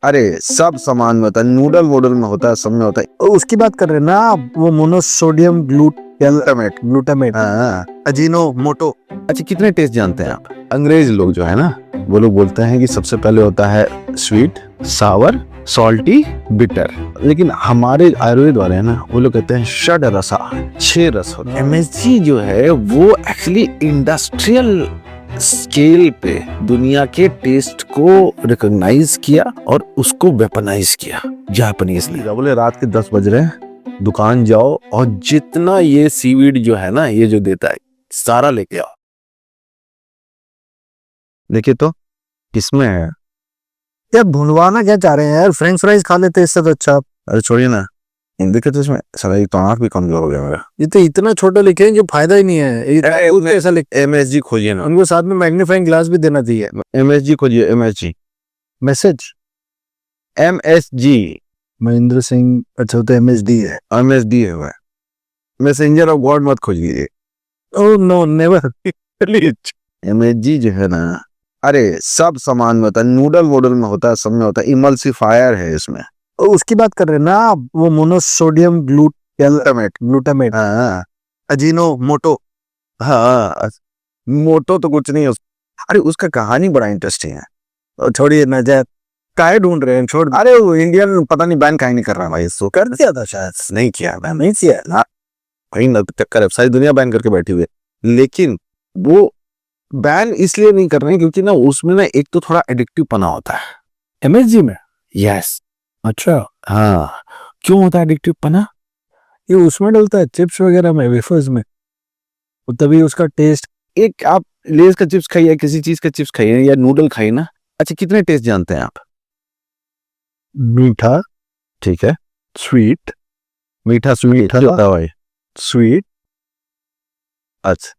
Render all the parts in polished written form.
अरे सब सामान में होता है, नूडल वूडल में होता है, सब में होता है। उसकी बात कर रहे हैं ना आप, वो मोनोसोडियम ग्लूटामेट। ग्लूटामेट, हाँ। अजीनो मोटो। अच्छा, कितने टेस्ट जानते हैं आप? अंग्रेज लोग जो है ना, वो लोग बोलते हैं कि सबसे पहले होता है स्वीट, सावर, सॉल्टी, बिटर। लेकिन हमारे आयुर्वेद वाले हैं ना, वो लोग कहते हैं षड रसा, 6 रस होते हैं। एमएसजी जो है वो एक्चुअली इंडस्ट्रियल स्केल पे दुनिया के टेस्ट को रिकॉग्नाइज किया और उसको वेपनाइज किया जापानीज ने। बोले रात के 10 बज रहे हैं, दुकान जाओ और जितना ये सीवीड जो है ना, ये जो देता है सारा लेके आओ। देखिए तो किसमें है यार भुनवाना क्या चाह रहे हैं यार, फ्रेंच फ्राइज खा लेते इससे तो अच्छा। अरे छोड़िए ना, देखिए तो इसमें साला एक तो आंख भी कमजोर हो गया मेरा। ये तो इतना छोटा लिखे हैं जो फायदा ही नहीं है। ऐसा लिखे एमएसजी खोजिए ना, उनको साथ में मैग्नीफाइंग ग्लास भी देना चाहिए। एमएसजी खोजिए, MSG, message MSG. Mahendra Singh, अच्छा तो एमएसडी है। एमएसडी है वह, मैसेंजर ऑफ गॉड मत खोजिए। Oh no never. एमएसजी जो है ना, अरे सब सामान में होता है, नूडल वूडल में होता है, सब में होता है। इमल्सिफायर है इसमें। उसकी बात कर रहे हैं ना आप, वो मोनोसोडियम ग्लूटामेट, हाँ अजीनो मोटो। हाँ, मोटो तो कुछ नहीं है अरे उसका कहानी बड़ा इंटरेस्टिंग है। और छोड़िए ना, जाए काहे ढूंढ रहे हैं, छोड़। अरे वो इंडियन पता नहीं बैन काहे नहीं कर रहा भाई इसको। कर दिया था शायद। नहीं किया, बैन नहीं किया ना भाई, न चक्कर है, सारी दुनिया बैन करके बैठी हुई है। लेकिन वो बैन इसलिए नहीं कर रहे हैं क्योंकि ना उसमें ना एक तो थोड़ा एडिक्टिव पना होता है एमएसजी में। यस। अच्छा, हाँ, क्यों होता है एडिक्टिव पना? ये उसमें डलता है चिप्स वगैरह में, वेफर्स में, तो तभी उसका टेस्ट। एक आप लेज का चिप्स खाइए, किसी चीज का चिप्स खाइए या नूडल खाइए ना। अच्छा, कितने टेस्ट जानते हैं आप? मीठा, ठीक है, स्वीट, मीठा स्वीट मीठा होता है भाई। स्वीट, अच्छा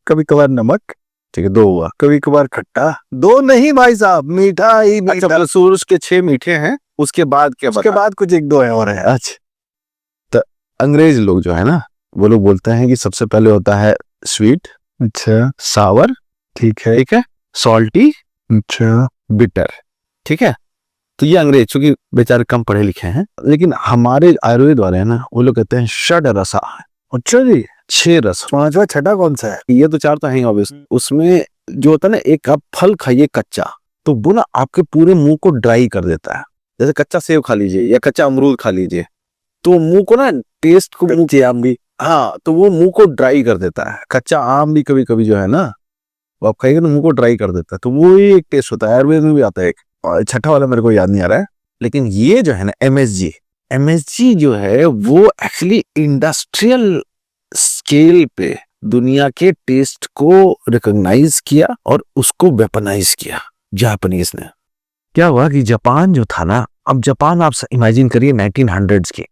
कभी कभार नमक, ठीक है, 2 हुआ। कभी कभार खट्टा। 2 नहीं भाई साहब, मीठा ही अच्छा, मीठा। मतलब सूरज के 6 मीठे हैं, उसके बाद क्या उसके बाद कुछ 1-2 है और है। अच्छा, तो अंग्रेज लोग जो है ना, वो लोग बोलते हैं कि सबसे पहले होता है स्वीट, अच्छा सावर, ठीक है। ठीक है, सॉल्टी, अच्छा बिटर, ठीक है। तो ये अंग्रेज चूंकि बेचारे कम पढ़े लिखे हैं, लेकिन हमारे आयुर्वेद वाले हैं ना, वो लोग कहते हैं षड रसा, अच्छा जी, 6 रस। 5वां छठा कौन सा है? ये तो 4 तो है ऑब्वियस। उसमें जो होता है ना, एक आप फल खाइए कच्चा, तो वो ना आपके पूरे मुंह को ड्राई कर देता है। जैसे कच्चा सेब खा लीजिए या कच्चा अमरूद खा लीजिए, तो मुंह को ना टेस्ट को कच्चे आम भी। हाँ, तो वो मुंह को ड्राई कर देता है। कच्चा आम भी कभी कभी जो है ना, वो आप खाइएगा तो मुंह को ड्राई कर देता है। तो वो ही एक टेस्ट होता है, आयुर्वेद में भी आता है एक। और छठा वाला मेरे को याद नहीं आ रहा है, लेकिन ये जो है ना एमएसजी, एमएसजी जो है वो एक्चुअली इंडस्ट्रियल स्केल पे दुनिया के टेस्ट को रिकॉग्नाइज किया और उसको वेपनाइज किया जापानीज ने। क्या हुआ कि जापान जो था ना, अब जापान आप इमेजिन करिए 1900s की,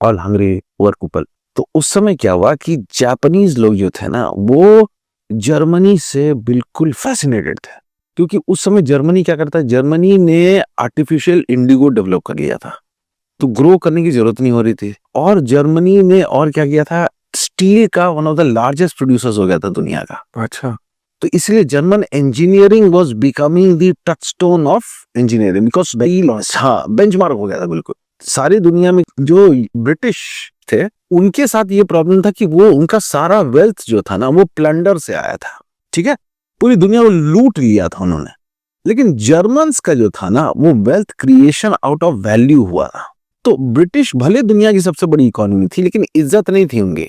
ऑल हंग्री पुअर पीपल। तो उस समय क्या हुआ कि जापानीज लोग जो थे ना, वो जर्मनी से बिल्कुल फैसिनेटेड थे। क्योंकि उस समय जर्मनी क्या करता है, जर्मनी ने आर्टिफिशियल इंडिगो डेवलप कर लिया था, तो ग्रो करने की जरूरत नहीं हो रही थी। और जर्मनी ने और क्या किया था, स्टील का one of the largest producers हो गया था दुनिया का। अच्छा, तो इसलिए German engineering was becoming the touchstone of engineering, because हाँ, बेंचमार्क हो गया था बिल्कुल। सारी दुनिया में जो ब्रिटिश थे, उनके साथ ये प्रॉब्लम था कि वो उनका सारा वेल्थ जो था ना, वो प्लंडर से आया था। ठीक है, पूरी दुनिया को लूट लिया था उन्होंने। लेकिन जर्मन्स का जो था ना, वो wealth creation out of value हुआ था। तो ब्रिटिश भले दुनिया की सबसे बड़ी इकोनॉमी थी, लेकिन इज्जत नहीं थी उनकी,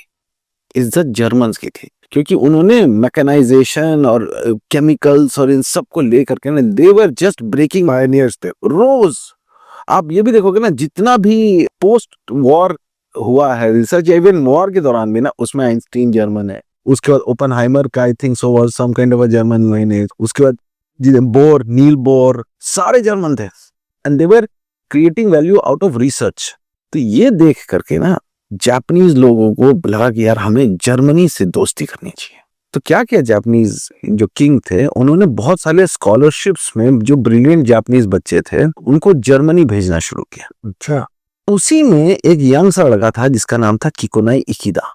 इज्जत जर्मन्स की थी। क्योंकि उन्होंने मैकेनाइजेशन और केमिकल्स और इन सब को लेकर के ना, दे वर जस्ट ब्रेकिंग पायनियर्स थे। रोज आप ये भी देखोगे ना, जितना भी पोस्ट वॉर हुआ है रिसर्च, इवन वॉर के दौरान भी ना, उसमें आइंस्टीन जर्मन है, उसके बाद ओपनहाइमर का I think so was some kind of a German man, उसके बाद बोर, नील बोर, सारे जर्मन थे and they were creating value out of research. तो ये देख करके ना जापानीज लोगों को लगा कि यार हमें जर्मनी से दोस्ती करनी चाहिए। तो क्या किया जापानीज जो किंग थे, उन्होंने बहुत सारे स्कॉलरशिप्स में जो ब्रिलियंट जापानीज बच्चे थे, उनको जर्मनी भेजना शुरू किया। अच्छा, उसी में एक यंग सा लड़का था जिसका नाम था किकोनाई इकिदा।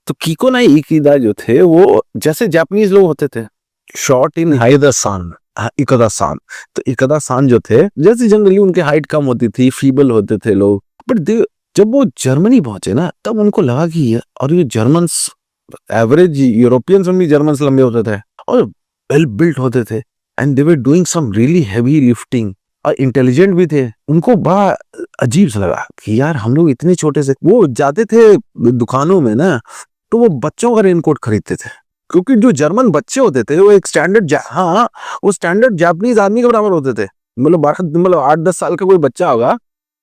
तो किकोनाई इकिदा जो थे, वो जैसे जापानीज लोग होते थे, शॉर्ट इन हाइदर सन, इकदा सान। तो इकदा सान जो थे, जैसे जनरली उनके हाइट कम होती थी, फीबल होते थे लोग, बट जब वो जर्मनी पहुंचे ना, तब उनको लगा कि और ये जर्मन्स, एवरेज यूरोपियंस में भी जर्मन्स लंबे होते थे और वेल बिल्ट होते थे, and they were doing some really heavy lifting, और इंटेलिजेंट भी थे। उनको बड़ा अजीब सा लगा कि यार हम लोग इतने छोटे से, वो जाते थे दुकानों में ना, तो वो बच्चों का रेनकोट खरीदते थे, क्योंकि जो जर्मन बच्चे होते थे वो एक स्टैंडर्ड, हाँ, वो स्टैंडर्ड जापानीज आदमी के बराबर होते थे। मतलब 8-10 साल का कोई बच्चा होगा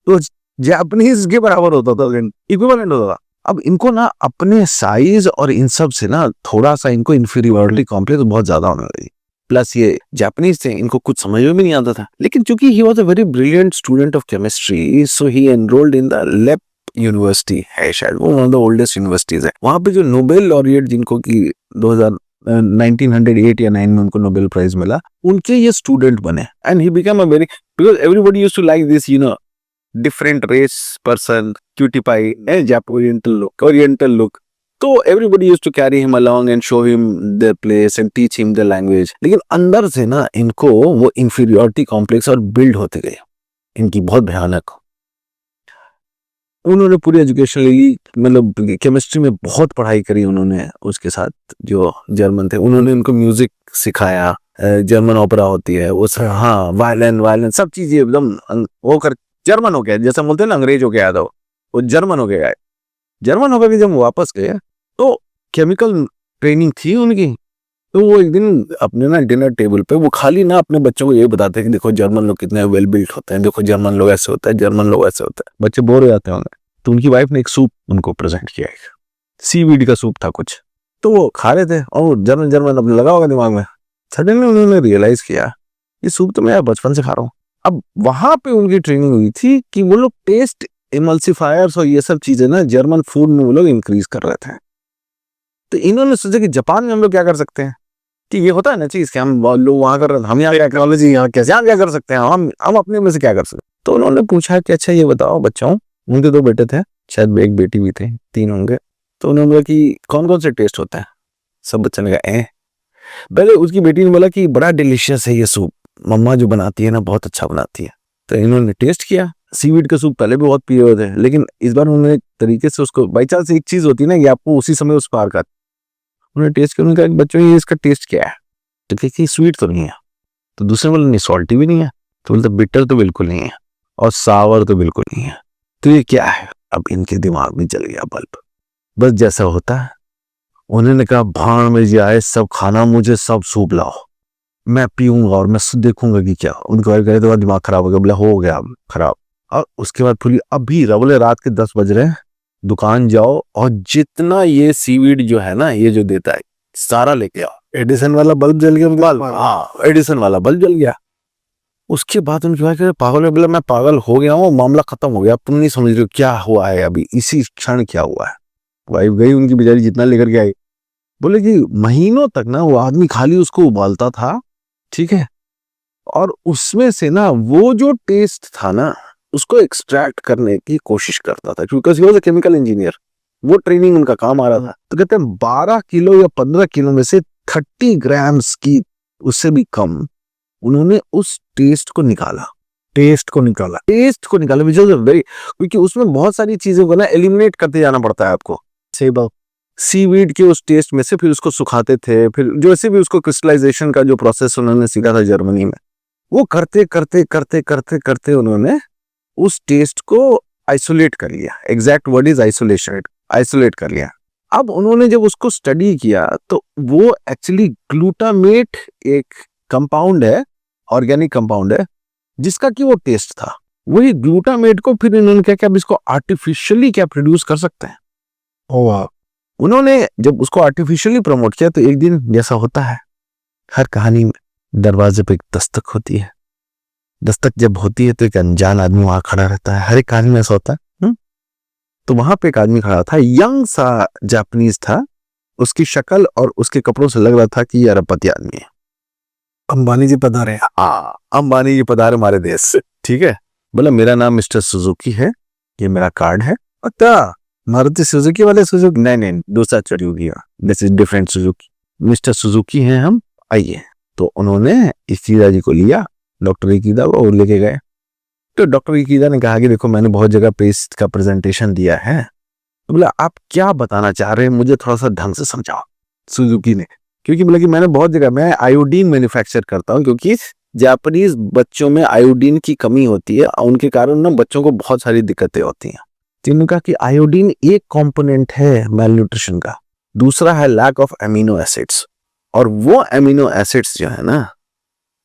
तो जापानीज के बराबर होता था, इक्विवेलेंट होता था। अब इनको ना अपने साइज और इन सब से ना थोड़ा सा इनको इंफीरियरिटी कॉम्प्लेक्स बहुत ज्यादा होने लगी। प्लस ये जापानीज थे, इनको कुछ समझ में भी नहीं आता था। लेकिन चूंकि he was a very brilliant student of chemistry, so he enrolled in the लेप यूनिवर्सिटी, है शायद वो one of the oldest universities है। वहां पे जो नोबेल लॉरिएट, जिनको की 1908 या 9 में उनको नोबेल प्राइज मिला, उनके ये स्टूडेंट बने, and he become a very, because everybody used to like this, different race person, cutie pie, oriental look. तो everybody used to carry him along and show him the place and teach him the language. लेकिन अंदर से ना इनको वो inferiority complex और build होते गए, इनकी बहुत भयानक। उन्होंने पूरी एजुकेशन ली, मतलब केमिस्ट्री में बहुत पढ़ाई करी उन्होंने। उसके साथ जो जर्मन थे, उन्होंने उनको म्यूजिक सिखाया, जर्मन ओपेरा होती है वो, हाँ, वायलिन सब चीजें एकदम वो कर जर्मन हो गया, जैसे बोलते हैं ना अंग्रेज हो गया था, वो जर्मन हो गया। जर्मन होकर जब वापस गए तो केमिकल ट्रेनिंग थी उनकी, तो वो एक दिन अपने ना डिनर टेबल पे वो खाली ना अपने बच्चों को ये बताते हैं कि देखो जर्मन लोग कितने वेल बिल्ट होते हैं, देखो जर्मन लोग ऐसे होता है, जर्मन लोग ऐसे होता है। बच्चे बोर हो जाते होंगे, तो उनकी वाइफ ने एक सूप उनको प्रेजेंट किया, सीवीड का सूप था कुछ, तो वो खा रहे थे और जर्मन अपने लगा होगा दिमाग में। सडनली उन्होंने रियलाइज किया ये सूप तो मैं बचपन से खा रहा हूँ। अब वहां पे उनकी ट्रेनिंग हुई थी कि वो लोग टेस्ट इमल्सिफायर्स और ये सब चीजें ना जर्मन फूड में वो लोग इंक्रीज कर रहे थे। तो इन्होंने सोचा कि जापान में हम लोग क्या कर सकते हैं, कि ये होता है ना चीज कि हम लोग वहां कर रहे हैं, हम यहाँ टेक्नोलॉजी यहाँ कैसे, यहाँ क्या कर सकते हैं, हम अपने में से क्या कर सकते हैं। तो उन्होंने पूछा कि अच्छा ये बताओ बच्चों, उनके 2 बेटे थे, शायद एक बेटी भी थे, 3 होंगे। तो उन्होंने बोला कि कौन कौन से टेस्ट होता है। सब बच्चे ने कहा पहले उसकी बेटी ने बोला कि बड़ा डिलीशियस है ये सूप, मम्मा जो बनाती है ना बहुत अच्छा बनाती है। तो इन्होंने टेस्ट किया, सीवीड का सूप पहले भी बहुत पिए हुए थे, लेकिन इस बार उन्होंने तरीके से उसको, बाई चांस एक चीज होती है ना कि आपको उसी समय उस पार का, उन्होंने टेस्ट किया, उन्होंने कहा बच्चों ये इसका टेस्ट क्या है, तो कहती स्वीट तो नहीं है। तो दूसरे बोले नहीं सॉल्टी भी नहीं है, तो बोलते बिटर तो बिल्कुल नहीं है, और सावर तो बिल्कुल नहीं है, तो ये क्या है। अब इनके दिमाग में चल गया बल्ब, बस जैसा होता है। उन्होंने कहा भाड़ में जाए सब खाना, मुझे सब सूप लाओ, मैं पीऊंगा और मैं देखूंगा कि क्या। उनको तो दिमाग खराब हो गया, बोला हो गया खराब। और उसके बाद फिर अभी बोले रात के 10 बज रहे हैं, दुकान जाओ और जितना ये सीवीड जो है ना ये जो देता है सारा लेके आओ। एडिसन वाला बल्ब जल गया, हाँ एडिसन वाला बल्ब जल गया। उसके बाद उनकी बात करे पागल, बोला मैं पागल हो गया हूँ, मामला खत्म हो गया, तुम नहीं समझ रहे हो क्या हुआ है अभी इसी क्षण क्या हुआ है। वाइफ गई उनकी बेचारी, जितना लेकर के आई, बोले कि महीनों तक ना वो आदमी खाली उसको उबालता था, ठीक है, और उसमें से ना वो जो टेस्ट था ना उसको एक्सट्रैक्ट करने की कोशिश करता था, क्योंकि he was a chemical engineer, वो ट्रेनिंग उनका काम आ रहा था। तो कहते हैं 12 किलो या 15 किलो में से 30 ग्राम्स की, उससे भी कम उन्होंने उस टेस्ट को निकाला, विच इज वेरी, क्योंकि उसमें बहुत सारी चीजों को ना एलिमिनेट करते जाना पड़ता है आपको। सही बात। सीवीड के उस टेस्ट में से फिर उसको सुखाते थे, फिर जैसे भी उसको क्रिस्टलाइजेशन का जो प्रोसेस उन्होंने सीखा था जर्मनी में, वो करते करते करते करते करते उन्होंने उस टेस्ट को आइसोलेट कर लिया। Exact word is isolation, isolate कर लिया। अब उन्होंने जब उसको स्टडी किया तो वो एक्चुअली ग्लूटामेट एक कंपाउंड है, ऑर्गेनिक कंपाउंड है, जिसका कि वो टेस्ट था। वही ग्लूटामेट को फिर इन्होंने क्या अब इसको आर्टिफिशियली क्या प्रोड्यूस कर सकते हैं। वाह। उन्होंने जब उसको आर्टिफिशियली प्रमोट किया तो एक दिन जैसा होता है हर कहानी में, दरवाजे पे एक दस्तक होती है। दस्तक जब होती है तो एक अनजान आदमी वहां खड़ा रहता है, हर एक कहानी में ऐसा होता है। तो वहां पे एक आदमी खड़ा था, यंग सा जापानीज था, उसकी शक्ल और उसके कपड़ों से लग रहा था कि ये अरबपति आदमी है। अंबानी जी पधारे। अंबानी जी पधारे हमारे देश से, ठीक है। बोला मेरा नाम मिस्टर सुजुकी है, ये मेरा कार्ड है। अच्छा मारुति सुजुकी वाले सुजुकी? नहीं, दूसरा Suzuki, this is different Suzuki. Mister Suzuki हैं हम, आइए। तो तो उन्होंने इकीदा जी को लिया, डॉक्टर इकीदा को, और लेके गए। तो डॉक्टर इकीदा ने कहा कि देखो मैंने बहुत जगह पे इसका प्रेजेंटेशन दिया है, तो बोला आप क्या बताना चाह रहे हैं, मुझे थोड़ा सा ढंग से समझाओ। सुजुकी ने, क्योंकि बोला कि मैंने बहुत जगह, मैं आयोडीन मैन्युफैक्चर करता हूँ, क्योंकि जापानीज बच्चों में आयोडीन की कमी होती है, उनके कारण ना बच्चों को बहुत सारी दिक्कतें होती हैं। जिन्होंने कहा कि आयोडीन एक कंपोनेंट है मेलन्यूट्रिशन का, दूसरा है लैक ऑफ एमिनो एसिड्स, और वो एमिनो एसिड्स जो है ना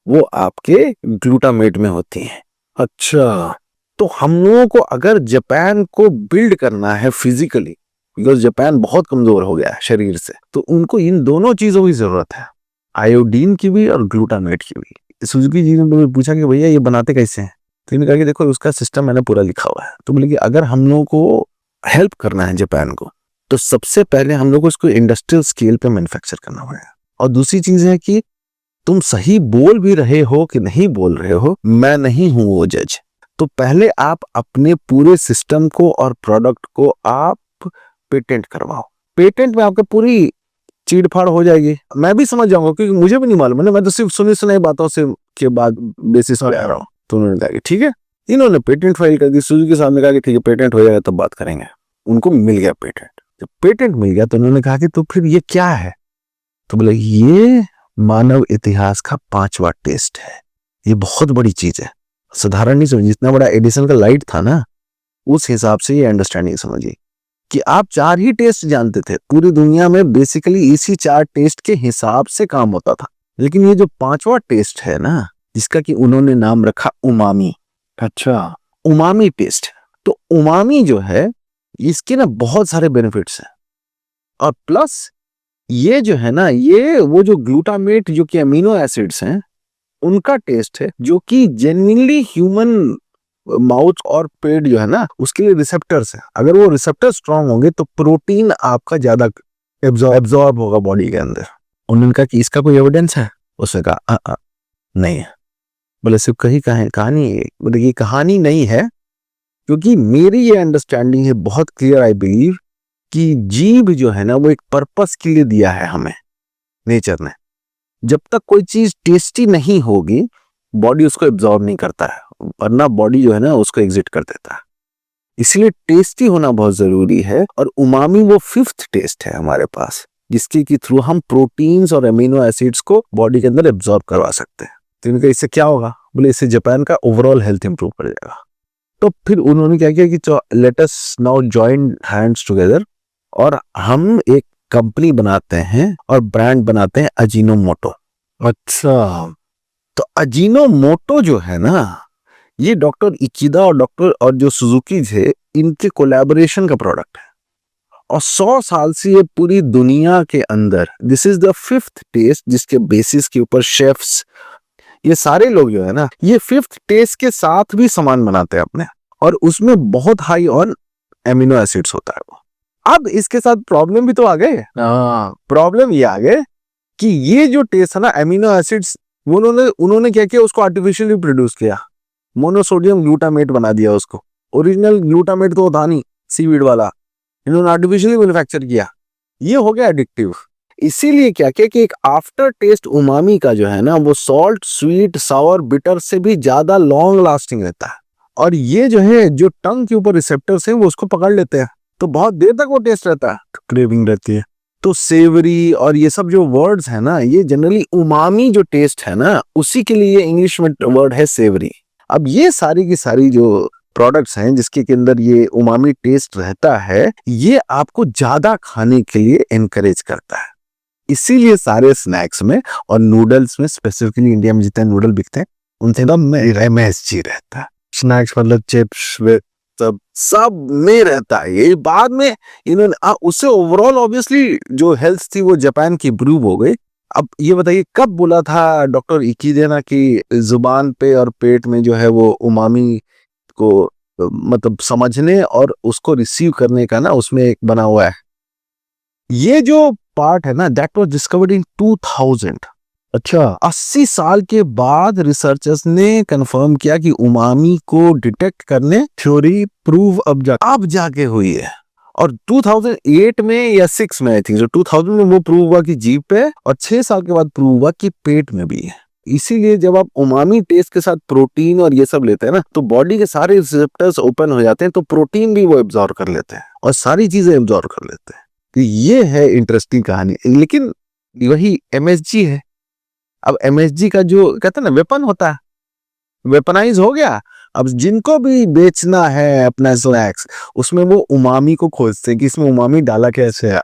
वो आपके ग्लूटामेट में होती हैं। अच्छा, तो हम लोगों को अगर जापान को बिल्ड करना है फिजिकली, बिकॉज जापान बहुत कमजोर हो गया है शरीर से, तो उनको इन दोनों चीजों की जरूरत है, आयोडीन की भी और ग्लूटामेट की भी। सुजुकी जी ने मुझे पूछा कि भैया ये बनाते कैसे हैं, तो इन्होंने कहा कि देखो उसका सिस्टम मैंने पूरा लिखा हुआ है। तो बोले कि अगर हम लोगों को हेल्प करना है जापान को, तो सबसे पहले हम लोग को इसको इंडस्ट्रियल स्केल पे मैन्युफैक्चर करना पड़ेगा। और दूसरी चीज है कि तुम सही बोल भी रहे हो कि नहीं बोल रहे हो, मैं नहीं हूं वो जज। तो पहले आप अपने पूरे सिस्टम को और प्रोडक्ट को आप पेटेंट करवाओ। पेटेंट में आपके पूरी चीड़ फाड़ हो जाएगी, मैं भी समझ जाऊंगा, क्योंकि मुझे भी नहीं मालूम है ना, मैं तो सिर्फ सुनी सुनाई बातों से के बाद बेसिस पे आ रहा हूँ। तो उन्होंने कहा कि ठीक है, इन्होंने पेटेंट फाइल कर दी। सुजुकी साहब ने कहा कि ठीक है पेटेंट हो जाएगा तब बात करेंगे। उनको मिल गया पेटेंट। जब पेटेंट मिल गया तो उन्होंने कहा कि तो फिर ये क्या है, तो बोले ये मानव इतिहास का 5वां टेस्ट है, ये बहुत बड़ी चीज है, साधारण नहीं समझिए। जितना बड़ा एडिसन का लाइट था ना, उस हिसाब से ये अंडरस्टैंडिंग समझिए कि आप 4 ही टेस्ट जानते थे पूरी दुनिया में, बेसिकली इसी 4 टेस्ट के हिसाब से काम होता था। लेकिन ये जो 5वां टेस्ट है ना, जिसका कि उन्होंने नाम रखा उमामी। अच्छा, उमामी टेस्ट। तो उमामी जो है इसके ना बहुत सारे बेनिफिट्स हैं, और प्लस ये जो है ना, ये वो जो ग्लूटामेट जो कि अमीनो एसिड्स हैं उनका टेस्ट है, जो कि जेन्युइनली ह्यूमन माउथ और पेट जो है ना उसके लिए रिसेप्टर्स है। अगर वो रिसेप्टर स्ट्रांग होंगे तो प्रोटीन आपका ज्यादा एब्जॉर्ब होगा बॉडी के अंदर। उन्होंने कहा कि इसका कोई एविडेंस है, उसने कहा नहीं है। बोले सिर्फ कहानी है। बोले ये कहानी नहीं है, क्योंकि मेरी ये अंडरस्टैंडिंग है बहुत क्लियर, आई बिलीव कि जीभ जो है ना वो एक पर्पस के लिए दिया है हमें नेचर ने। जब तक कोई चीज टेस्टी नहीं होगी बॉडी उसको एब्जॉर्ब नहीं करता है, वरना बॉडी जो है ना उसको एग्जिट कर देता है। इसलिए टेस्टी होना बहुत जरूरी है, और उमामी वो 5th टेस्ट है हमारे पास, जिसके के थ्रू हम प्रोटीन्स और अमीनो एसिड्स को बॉडी के अंदर एब्जॉर्ब करवा सकते हैं। तो इनका इससे क्या होगा, बोले इससे जापान का ओवरऑल हेल्थ इंप्रूव कर जाएगा। तो फिर उन्होंने क्या किया कि let us now join hands together, और हम एक कंपनी बनाते हैं और ब्रांड बनाते हैं अजीनोमोटो। अच्छा, तो अजीनोमोटो जो है ना ये डॉक्टर इकीदा और जो सुजुकी थे इनके कोलैबोरेशन का प्रोडक्ट है, और 100 साल से ये पूरी दुनिया के अंदर this is the 5th taste, जिसके बेसिस के ऊपर शेफ्स ये सारे लोग जो है ना ये 5th टेस्ट के साथ भी सामान बनाते हैं अपने, और उसमें बहुत हाई ऑन एमिनो एसिड्स होता है वो। अब इसके साथ प्रॉब्लम भी तो आ गए। प्रॉब्लम ये आ गए कि ये जो टेस्ट है ना एमिनो एसिड्स, उन्होंने क्या किया, उसको आर्टिफिशियली प्रोड्यूस किया, मोनोसोडियम ग्लूटामेट बना दिया उसको। ओरिजिनल ग्लूटामेट तो था नहीं, सीवीड वाला, इन्होंने आर्टिफिशियली मैन्युफैक्चर किया। ये हो गया एडिक्टिव। इसीलिए क्या किया कि एक आफ्टर टेस्ट उमामी का जो है ना वो सॉल्ट, स्वीट, सावर, बिटर से भी ज्यादा लॉन्ग लास्टिंग रहता है, और ये जो है जो टंग के ऊपर रिसेप्टर्स हैं वो उसको पकड़ लेते हैं, तो बहुत देर तक वो टेस्ट रहता है, क्रेविंग रहती है। तो सेवरी और ये सब जो वर्ड्स है ना, ये जनरली उमामी जो टेस्ट है ना उसी के लिए इंग्लिश में वर्ड है सेवरी। अब ये सारी की सारी जो प्रोडक्ट्स हैं जिसके के अंदर ये उमामी टेस्ट रहता है, ये आपको ज्यादा खाने के लिए एनकरेज करता है। इसीलिए सारे स्नैक्स में और नूडल्स में, स्पेसिफिकली इंडिया में जितने नूडल बिकते हैं उनसे एकदम MSG रहता है। स्नैक्स मतलब चिप्स सब में रहता है। ये बाद में इन्होंने उससे ओवरऑल ऑब्वियसली जो हेल्थ थी वो जापान की इम्प्रूव हो गई। अब ये बताइए कब बोला था डॉक्टर इकीदा ना कि जुबान पे और पेट में जो है वो उमामी को मतलब समझने और उसको रिसीव करने का ना उसमें एक बना हुआ है। ये जो पार्ट है ना दैट वाज डिस्कवर्ड इन 2000। अच्छा, 80 साल के बाद रिसर्चर्स ने कंफर्म किया कि उमामी को डिटेक्ट करने थ्योरी प्रूव अब जाके हुई है। और 2008 में या 6 में आई थिंक, जो 2000 में वो प्रूव हुआ कि जीभ पे, और 6 साल के बाद प्रूव हुआ कि पेट में भी है। इसीलिए जब आप उमामी टेस्ट के साथ प्रोटीन और ये सब लेते हैं ना, तो बॉडी के सारे रिसेप्टर्स ओपन हो जाते हैं, तो प्रोटीन भी वो एब्जॉर्ब कर लेते हैं और सारी चीजें एब्जॉर्ब कर लेते हैं। तो ये है इंटरेस्टिंग कहानी। लेकिन वही एमएसजी है। अब एमएसजी का जो कहते हैं ना वेपन होता है, वेपनाइज हो गया। अब जिनको भी बेचना है अपना स्नैक्स, उसमें वो उमामी को खोजते हैं कि इसमें उमामी डाला कैसे है।